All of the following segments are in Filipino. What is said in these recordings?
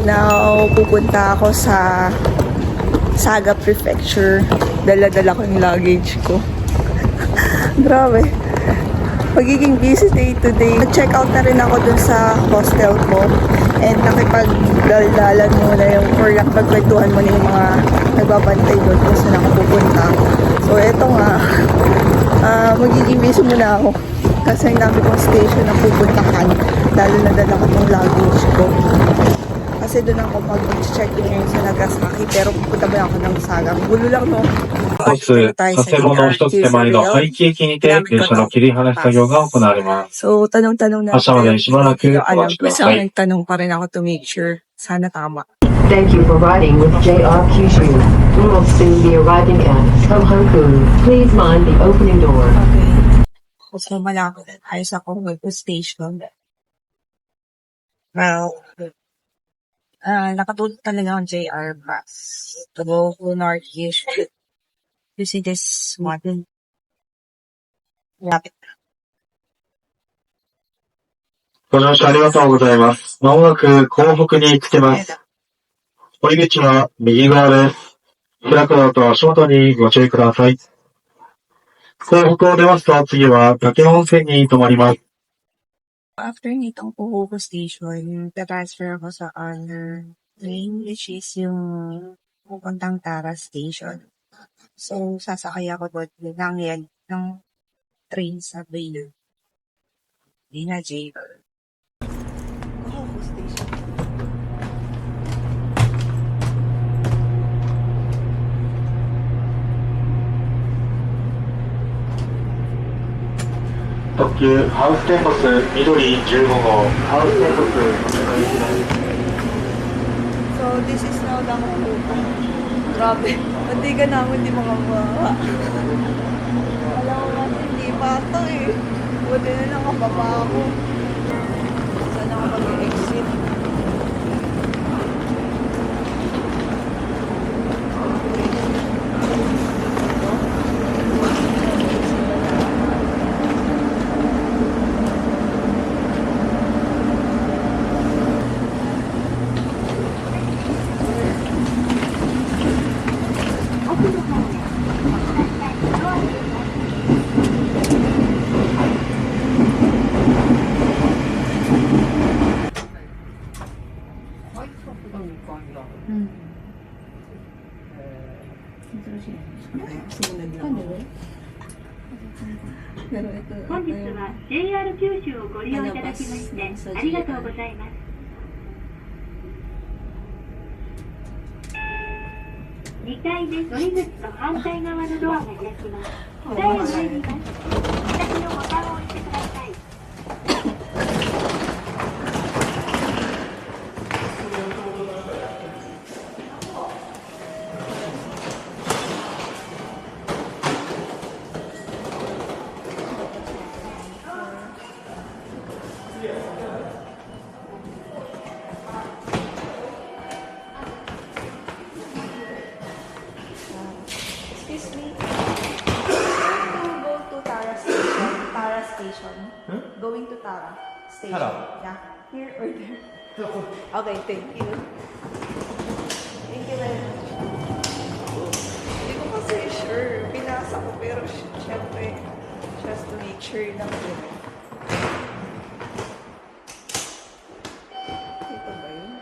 now, pupunta ako sa Saga Prefecture. Dala-dala ko yung luggage ko. Grabe. Magiging busy day today. Nag-check out na rin ako dun sa hostel ko. And nakipag-daldalan muna yung, or nakipagkwentuhan muna yung mga nagbabantay doon kung saan ako pupunta. So, eto nga. Magiging busy muna ako. Kasi ang dami kong station na pupuntahan. Lalo na dala ko tong luggage ko. Kasi doon ako mag-check-in ngayon sa Nagasaki. Pero pupunta ba ako ng Saga? Gulo lang, no? 一つ、佐世保の一つ手前の廃棄駅にて、電車の切り離し作業が行われます。So, tanong-tanong na. 明日までにしばらくお待ちください。 Tanong pa rin ako to make sure. Sana tama. Thank you for riding with JR Kyushu. We will soon be arriving at Tohoku. Please mind the opening door. Okay. So, malapit tayo sa Tohoku Station. Now, nakatulog talaga ang JR bus to go to North Kyushu. You see this one? Lapit. ご乗車ありがとうございます。まもなく港北に着けます。降り口は右側です。開くのと足元にご注意ください。港北を出ますと次は滝温泉に停まります。 After nitong Tohoku Station, transfer ako sa other train, which is yung pupuntang Tara Station. So, sasakay ako doon ng train sa Baylor. Hindi na JR. Tohoku Station. 特急ハウステンボス緑15号ハウステンボスお願いします。 So, this is now the Tohoku. Grabe. Pati ka naman di makabawa. Alam ko kasi hindi pa ito eh. Buti na lang kababa ako. Saan ako mag-exit? Pero ito, 本日は JR 九州をご利用いただきましてありがとうございます。2階で乗り口と反対側のドアが開きます。ダイヤに入ります。左のボタンを押してください。Excuse me. To go to Tara Station. Tara Station. Going to Tara Station. Tara? Yeah. Here or there? Okay, thank you. Thank you very much. Hindi ko kasi sure. Pinasa ko pero syempre just to make sure lang yun. Ito ba yun?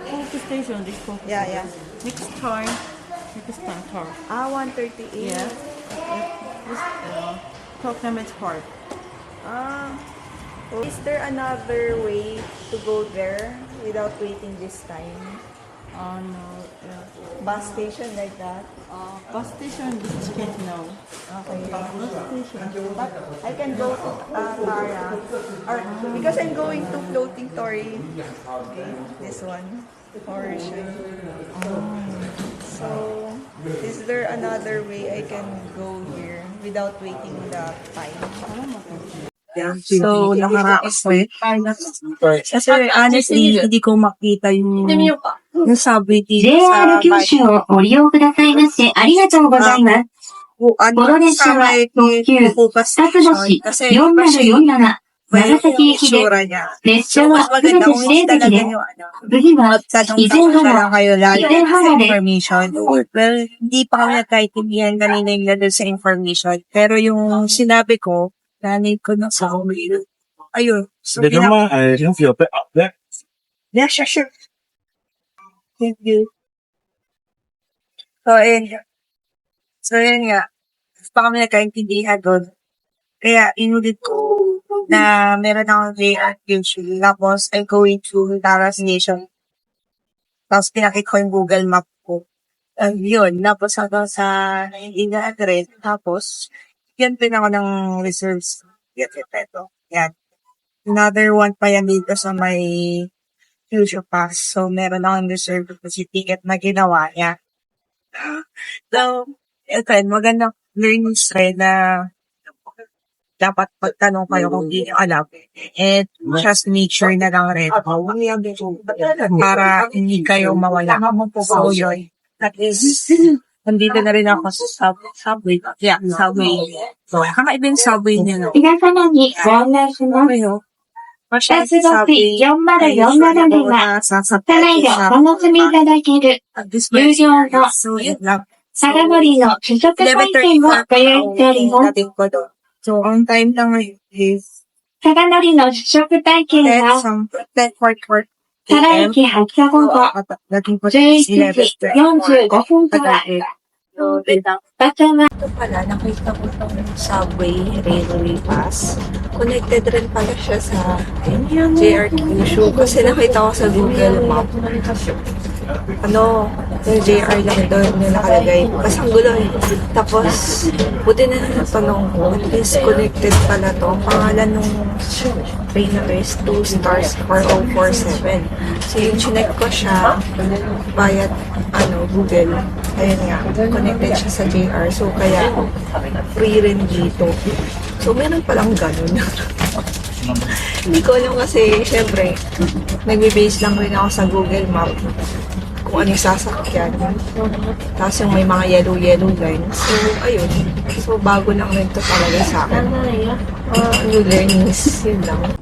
Tohoku Station, this Tohoku. Yeah, yeah. Next time, Tower. 138. Yeah. This Tokunametsu Park. Is there another way to go there without waiting this time? No. Bus station like that? Bus station, this ticket, no. Okay. Bus station. But I can go to Tara. Or, because I'm going to Floating Tory. Okay, this one. Portion. So, is there another way I can go here without waiting the time? So, nakaraos ko eh. Kasi honestly, hindi ko makita yung subway dito sa JR 九州をご利用くださいましてありがとうございます。ano, この列車は特急二つ星kasi 4047長崎行きで、 itsura niya. 列 So, 車 mas はすべ maganda て kung 指定 talaga 席で、 yung ano. 次は Tanong 以前 na 原、 lang kayo lalo以前 sa 原で、 information. Well, hindi pa kami nagkaintindihan kanina yung nandun sa information. Pero yung sinabi ko, nanay ko na sa uwi. Ayun. So, で、まあ、先生有被对， Yeah, sure. Thank you. So, ayun nga. So, ayun nga. Mas pa kami nagkaintindihan doon. Kaya, inulit ko na meron akong JRQ. Tapos, I'm going to Taras Nation. Tapos, pinakit ko yung Google Map ko. Yun. Tapos, ako sa hindi na address. Tapos, yan din ako ng reserves. Yan, ito. Yan. Another one pa yan dito sa may Future Pass. So, meron akong reserve kasi ticket na ginawa niya. So, ito yun, magandang learnings rin na dapat pagtanong kayo kung hindi nyo alam. And just make sure na lang rin para hindi kayo mawala. So, yun. At least, nandito na rin ako sa subway. Yeah, subway. So, kakaibang subway niya, no? 皆様にご案内します。 Ano, バスバス4047では、車内でお楽しみいただける有料の相乗りの試食体験をご用意しております。 So, on time lang ngayon is 相乗りの試食体験は、 10:44 佐賀駅発車後後、Dating ko 11時45分から、場所は Ito pala, nakita ko itong subway railway pass. Connected rin pala siya sa JRQ kasi nakita ko sa Google Map. Ano, yung JR lang doon yung nakalagay. Kasi ang gulo eh. Tapos, buti na natanong ko, at least connected pala to. Ang pangalan nung train na is 2 stars 4047. So, yung chinek ko siya via Google. Ayun nga, connected siya sa JR. So, kaya free rin dito. So, meron palang ganun. Hindi ko alam kasi, syempre, nagbe-base lang rin ako sa Google Map kung ano yung sasakyan. Tapos yung may mga yellow lines. So, ayun. So, bago lang rin to talaga sa akin. New learnings. Yun lang.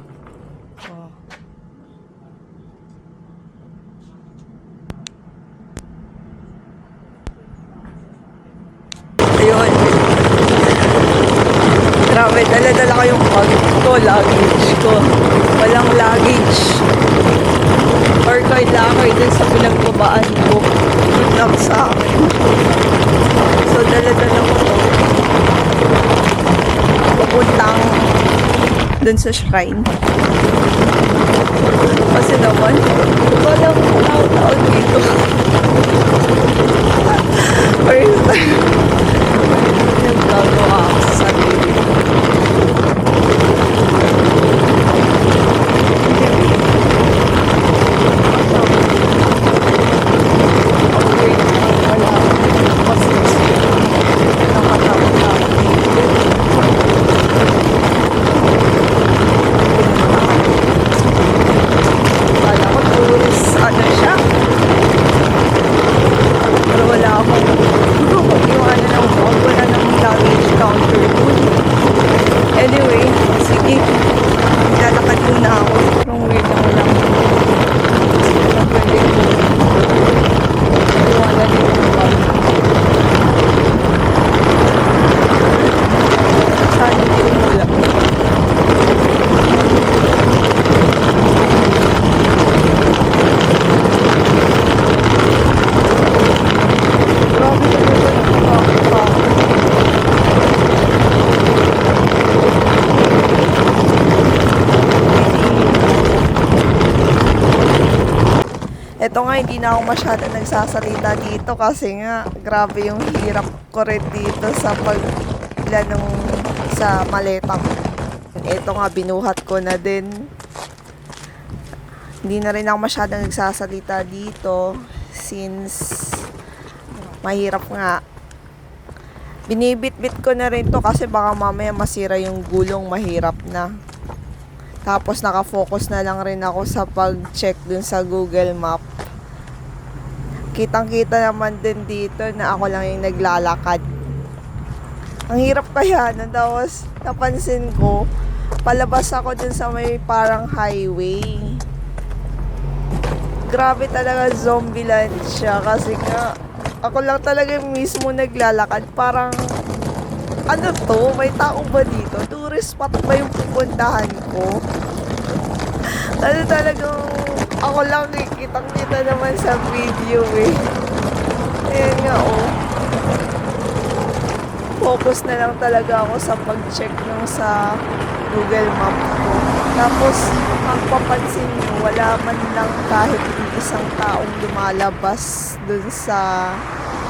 Ayun. Grabe, dala-dala ko yung bag ko, luggage ko. Walang luggage. Or kahit lakay dun sa pinagbabaan ko. Yun lang sa akin. So, dala-dala ko to. Pupuntang dun sa shrine. Kasi naman, walang tao dito. First time. Nagagawa ako sa sarili. Wala ko tourist, ano siya. Pero wala akong yung ano ng phone, wala ng luggage counter doon. Anyway, sige. Lalakad muna ako. Yung weird ako lang. Pwede ko. Iwala din yung bag. Sana hindi mula. Grabe talaga yung Ito nga, hindi na ako masyado nagsasalita dito kasi nga, grabe yung hirap ko rin dito sa pagla sa maleta ko. Ito nga, binuhat ko na din. Hindi na rin ako masyado nagsasalita dito since mahirap nga. Binibit-bit ko na rin to kasi baka mamaya masira yung gulong, mahirap na. Tapos nakafocus na lang rin ako sa pag-check dun sa Google Map. Kitang-kita naman din dito na ako lang yung naglalakad. Ang hirap kaya nun. Tapos, napansin ko, palabas ako dun sa may parang highway. Grabe talaga, zombie land siya. Kasi nga, ako lang talaga mismo naglalakad. Parang, ano to? May tao ba dito? Tourist spot ba yung pupuntahan ko? Ano talagang, ako lang kitang-kita naman sa video eh. Ayan nga oh. Focus na lang talaga ako sa pag-check nung sa Google Map ko. Tapos, magpapansin nyo, wala man lang kahit isang taong lumalabas dun sa,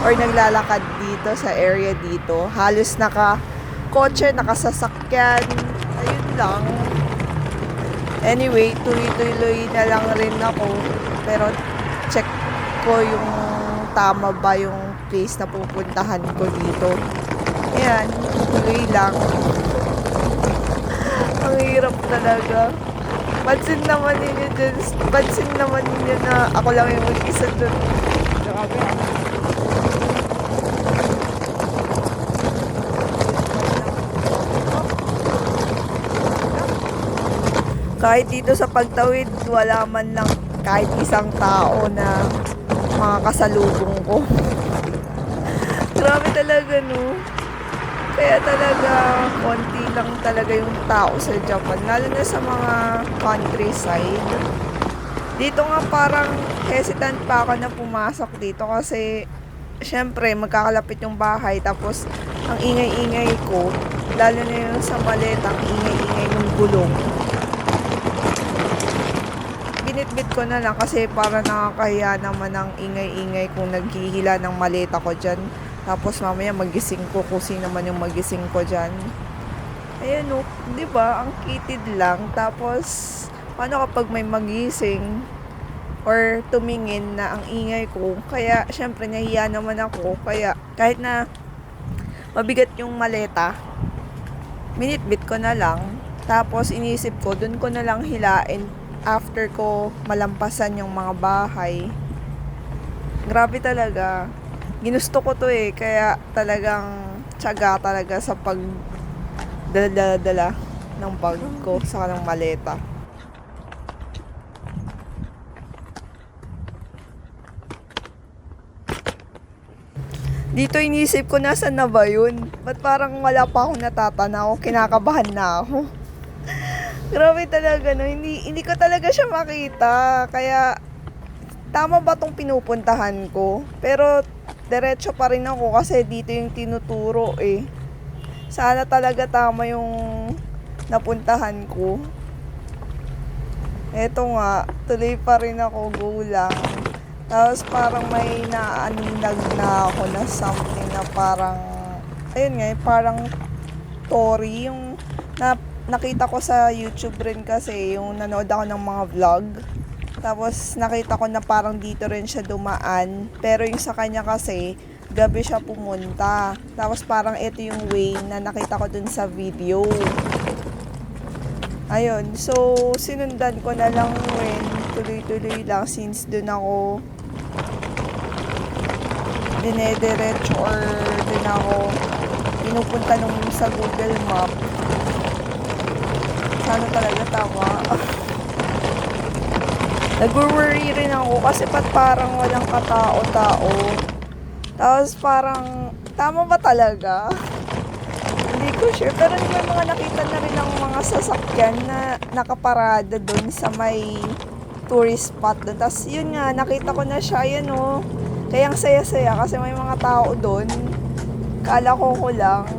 or naglalakad dito sa area dito. Halos naka-kotse, nakasasakyan. Ayun lang. Anyway, tuloy-tuloy na lang rin ako. Pero, check ko yung tama ba yung place na pupuntahan ko dito. Ayan, tuloy lang. Ang hirap talaga. Pansin naman ninyo na ako lang yung mag-isa dun. Grabe. Kahit dito sa pagtawid, wala man lang kahit isang tao na makakasalubong ko. Grabe talaga, no? Kaya talaga, konti lang talaga yung tao sa Japan, lalo na sa mga countryside. Dito nga parang hesitant pa ako na pumasok dito kasi syempre magkakalapit yung bahay tapos ang ingay-ingay ko, lalo na yung sa maleta, ang ingay-ingay ng gulong. Binitbit ko na lang kasi para nakakahiya naman ang ingay-ingay kung naghihila ng maleta ko dyan. Tapos mamaya magising ko kung sino naman yung magising ko dyan. Ayan o, di ba? Ang kitid lang. Tapos, paano kapag may magising or tumingin na ang ingay ko? Kaya, syempre, nahiya naman ako. Kaya, kahit na mabigat yung maleta, minitbit ko na lang. Tapos, inisip ko, dun ko na lang hilain after ko malampasan yung mga bahay. Grabe talaga. Ginusto ko to eh, kaya talagang tiyaga talaga sa pagdala ng bag ko sa kanang maleta. Dito inisip ko, nasan na ba yun? Ba't parang wala pa akong natatanaw? Kinakabahan na ako. Grabe talaga, no? Hindi ko talaga siya makita. Kaya, tama ba tong pinupuntahan ko? Pero, diretso pa rin ako kasi dito yung tinuturo eh. Sana talaga tama yung napuntahan ko. Eto nga, tuloy pa rin ako, go lang. Tapos parang may naaninag na ako na something na parang, ayun nga, parang story. Yung nakita ko sa YouTube rin kasi, yung nanood ako ng mga vlog. Tapos nakita ko na parang dito rin siya dumaan. Pero yung sa kanya kasi, gabi siya pumunta. Tapos parang ito yung way na nakita ko dun sa video. Ayun, so sinundan ko na lang rin. Tuloy-tuloy lang since dun ako dinediretso or dun ako pinupunta nung sa Google Map. Sana talaga tama. Nag-worry rin ako kasi parang walang katao-tao. Tapos parang, tama ba talaga? Hindi ko sure. Pero may mga nakita na rin ng mga sasakyan na nakaparada doon sa may tourist spot doon. Tapos yun nga, nakita ko na siya, yan o. Kaya ang saya-saya kasi may mga tao doon. Kala ko lang.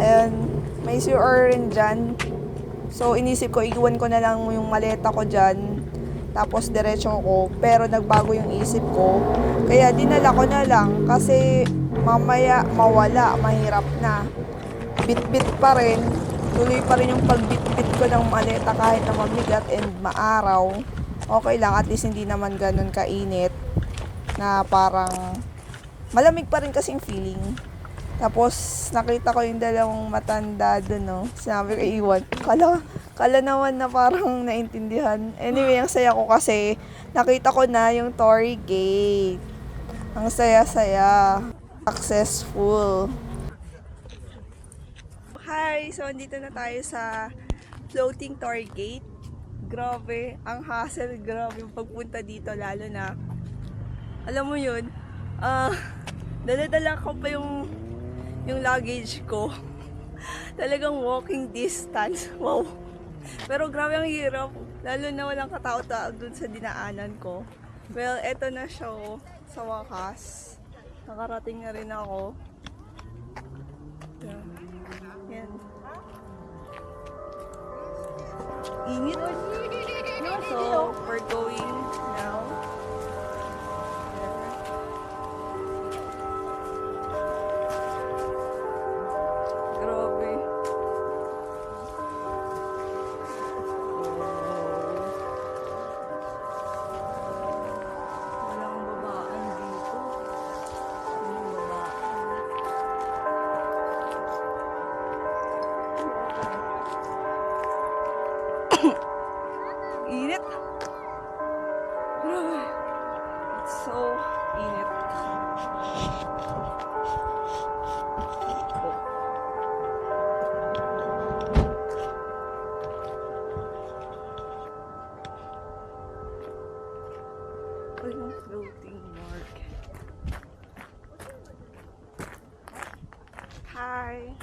Ayun, may CR rin dyan. So, inisip ko, iwan ko na lang yung maleta ko dyan. Tapos, diretso ko. Pero, nagbago yung isip ko. Kaya, dinala ko na lang. Kasi, mamaya, mawala. Mahirap na. Bit-bit pa rin. Tuloy pa rin yung pagbit-bit ko ng maleta kahit na mabigat and maaraw. Okay lang. At least, hindi naman ganun kainit. Na parang, malamig pa rin kasing feeling. Tapos, nakita ko yung dalawang matanda doon, no? Sinabi ko, iwan. Kala naman na parang naintindihan. Anyway, ang saya ko kasi nakita ko na yung Torii Gate. Ang saya-saya. Successful. Hi! So, andito na tayo sa floating tour gate. Grabe, ang hassle, grabe yung pagpunta dito, lalo na, alam mo yun, dala-dala ko pa yung luggage ko. Talagang walking distance. Wow. Pero grabe ang hirap, lalo na walang katao-tao dun sa dinaanan ko. Well, eto na siya oh, sa wakas. Nakarating na rin ako. Yan. Init. So, we're going now. Grabe. Walang babaan dito. Walang babaan. Init. Grabe. It's so init. Ay, yung floating mark. Hi.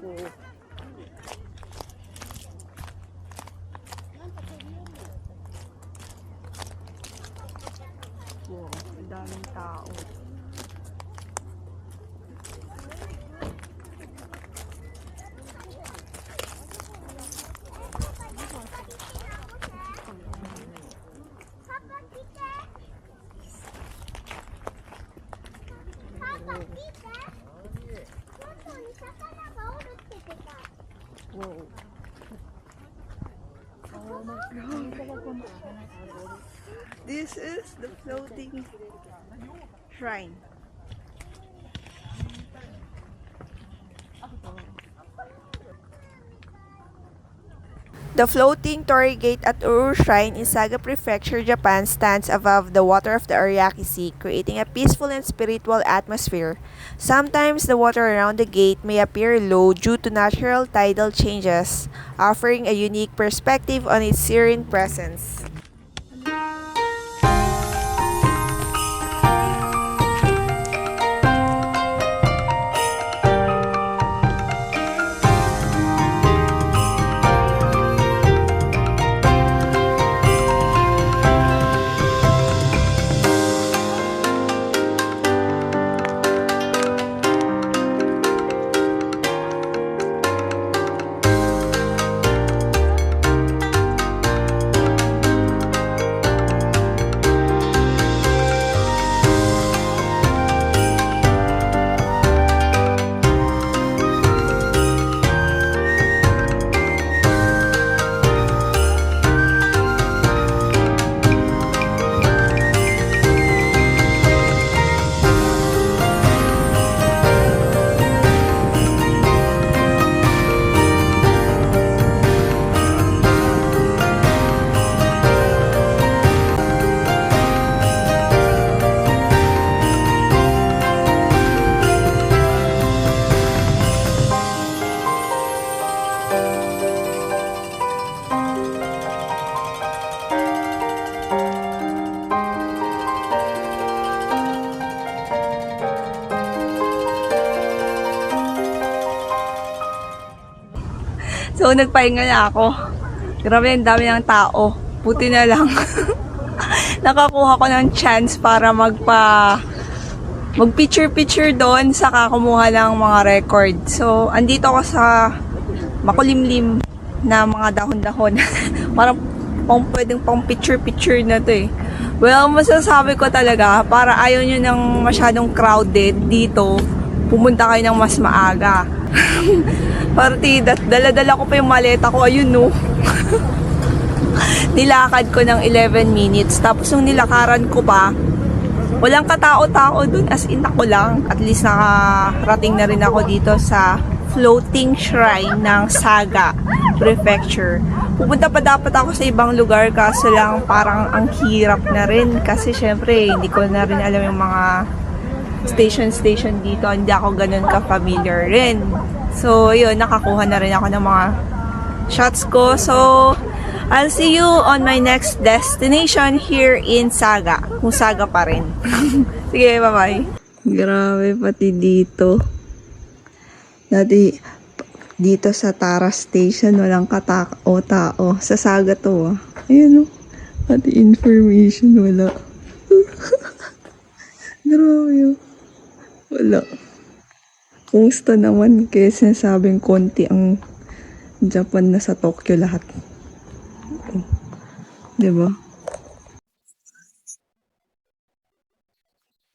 Oh. Wow, ang daming tao. Wow. Oh my God. This is the floating shrine. The floating torii gate at Uru Shrine in Saga Prefecture, Japan stands above the water of the Ariake Sea, creating a peaceful and spiritual atmosphere. Sometimes the water around the gate may appear low due to natural tidal changes, offering a unique perspective on its serene presence. So, nagpahinga na ako. Grabe, ang dami ng tao. Buti na lang. Nakakuha ko ng chance para mag-picture-picture doon, saka kumuha ng mga record. So, andito ako sa makulimlim na mga dahon-dahon. Parang pwedeng pang picture-picture na to eh. Well, masasabi ko talaga, para ayaw nyo ng masyadong crowded dito, pumunta kayo ng mas maaga. Partida, dala-dala ko pa yung maleta ko, ayun no. Nilakad ko ng 11 minutes, tapos nung nilakaran ko pa, walang katao-tao dun, as in ako lang. At least nakarating na rin ako dito sa floating shrine ng Saga Prefecture. Pupunta pa dapat ako sa ibang lugar kaso lang parang ang hirap na rin kasi syempre hindi ko na rin alam yung mga station dito. Hindi ako ganun ka-familiar rin. So, yun, nakakuha na rin ako ng mga shots ko. So, I'll see you on my next destination here in Saga. Kung Saga pa rin. Sige, bye-bye. Grabe, pati dito. Dati, dito sa Tara Station, walang katao-tao. Sa Saga to, ah. Ayan, oh. Pati information, wala. Grabe, oh. Wala. Kumusta naman? Kaya sinasabing konti ang Japan na sa Tokyo lahat. Oh. Diba?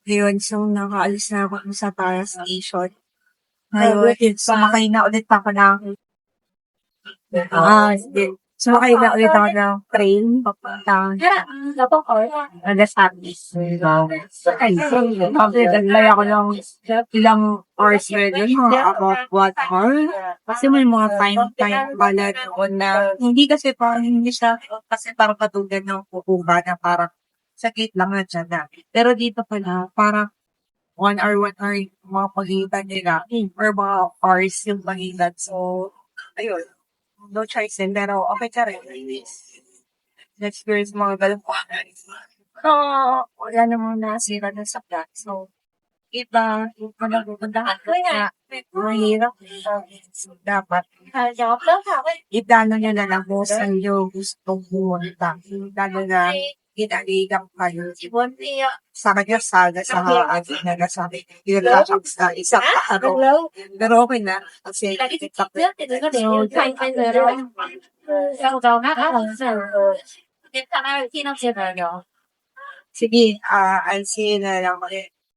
Ayun, so nakaalis na ako sa Tara Station. Ngayon, sumakay na ulit ako ng sumakay na ulit ako ng train papunta Nagasaki. Ay, naglay ako ng ilang hours rin yun, about 1 hour. Kasi may mga time pala doon na hindi kasi parang hindi siya kasi parang katulad ng kukuha na parang sakit lang na dyan na. Pero dito pala, parang 1 hour yung mga pagitan nila or mga hours yung pagitan. So, ayun. No choice din. Pero okay ka rin. Na-experience mga ganun po. So, wala namang nasira na sa plan. So, iba, yung panagupuntahan ko na mahirap. So, dapat idano nyo na lang kung saan nyo gustong pumunta. Lalo na ginaligang kayo. Sa kanya saga sa haagin na nasabi. Ginalakag sa isang araw. Pero okay na. Kasi TikTok na. Sige, I'll see you na lang ulit.